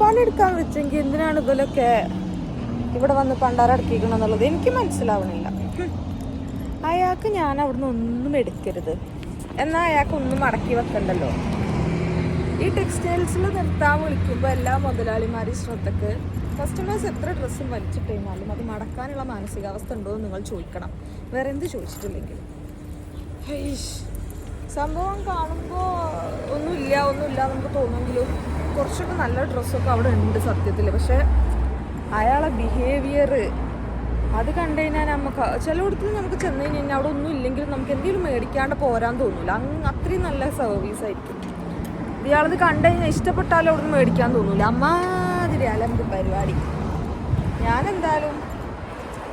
പണിയെടുക്കാൻ വെച്ചെങ്കിൽ എന്തിനാണ് ഇതിലൊക്കെ ഇവിടെ വന്ന് പണ്ടാരടക്കിക്കണം എന്നുള്ളത് എനിക്ക് മനസ്സിലാവണില്ല. അയാൾക്ക് ഞാൻ അവിടുന്ന് ഒന്നും എടുക്കരുത്, എന്നാൽ അയാൾക്ക് ഒന്നും മടക്കി വെക്കണ്ടല്ലോ. ഈ ടെക്സ്റ്റൈൽസിൽ നിർത്താൻ വിളിക്കുമ്പോൾ എല്ലാ മുതലാളിമാരും ശ്രദ്ധക്ക് കസ്റ്റമേഴ്സ് എത്ര ഡ്രസ്സും വലിച്ചിട്ട് കഴിഞ്ഞാലും അത് മടക്കാനുള്ള മാനസികാവസ്ഥ ഉണ്ടോ എന്ന് നിങ്ങൾ ചോദിക്കണം, വേറെ എന്ത് ചോദിച്ചിട്ടില്ലെങ്കിൽ. സംഭവം കാണുമ്പോൾ ഒന്നുമില്ല നമുക്ക് തോന്നുമെങ്കിലും കുറച്ചൊക്കെ നല്ല ഡ്രസ്സൊക്കെ അവിടെ ഉണ്ട് സത്യത്തിൽ. പക്ഷെ അയാളെ ബിഹേവിയർ അത് കണ്ടു കഴിഞ്ഞാൽ നമുക്ക് ചിലയിടത്ത് നമുക്ക് ചെന്ന് കഴിഞ്ഞാൽ അവിടെ ഒന്നും ഇല്ലെങ്കിലും നമുക്ക് എന്തെങ്കിലും മേടിക്കാണ്ട് പോരാൻ തോന്നില്ല. അത്രയും നല്ല സർവീസായിരിക്കും. ഇയാളത് കണ്ടു കഴിഞ്ഞാൽ ഇഷ്ടപ്പെട്ടാലും അവിടെ നിന്ന് മേടിക്കാൻ തോന്നില്ല. അമ്മാതിരി അലമ്പ് പരിപാടി. ഞാനെന്തായാലും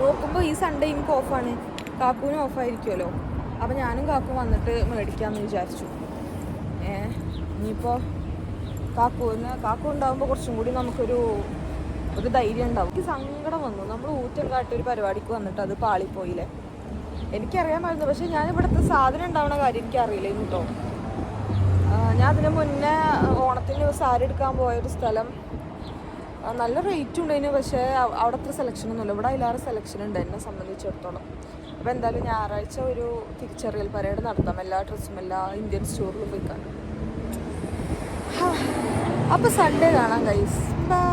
നോക്കുമ്പോൾ ഈ സൺഡേ എനിക്ക് ഓഫാണ്, കാക്കൂനും ഓഫായിരിക്കുമല്ലോ. അപ്പം ഞാനും കാക്കും വന്നിട്ട് മേടിക്കാമെന്ന് വിചാരിച്ചു. ഇനിയിപ്പോൾ കാക്കു ഉണ്ടാകുമ്പോൾ കുറച്ചും കൂടി നമുക്കൊരു ധൈര്യം ഉണ്ടാവും. എനിക്ക് സങ്കടം വന്നു, നമ്മൾ ഊറ്റം കാട്ടി ഒരു പരിപാടിക്ക് വന്നിട്ട് അത് പാളിപ്പോയില്ലേ. എനിക്കറിയാമായിരുന്നു, പക്ഷേ ഞാൻ ഇവിടുത്തെ സാധനം ഉണ്ടാവുന്ന കാര്യം എനിക്കറിയില്ലായിരുന്നു കേട്ടോ. ഞാൻ അതിന് മുന്നേ ഓണത്തിന് സാരി എടുക്കാൻ പോയൊരു സ്ഥലം നല്ല റേറ്റ് ഉണ്ടായിരുന്നു, പക്ഷേ അവിടെ അത്ര സെലക്ഷനൊന്നുമില്ല. ഇവിടെ അതിലാറ് സെലക്ഷൻ ഉണ്ട് എന്നെ സംബന്ധിച്ചിടത്തോളം. അപ്പോൾ എന്തായാലും ഞായറാഴ്ച ഒരു തിരിച്ചറിയൽ പരേഡ് നടത്താം, എല്ലാ ഡ്രസ്സും എല്ലാ ഇന്ത്യൻ സ്റ്റോറിലും പോയിക്കാൻ. അപ്പോൾ സൺഡേ കാണാം ഗൈസ്. ബൈ.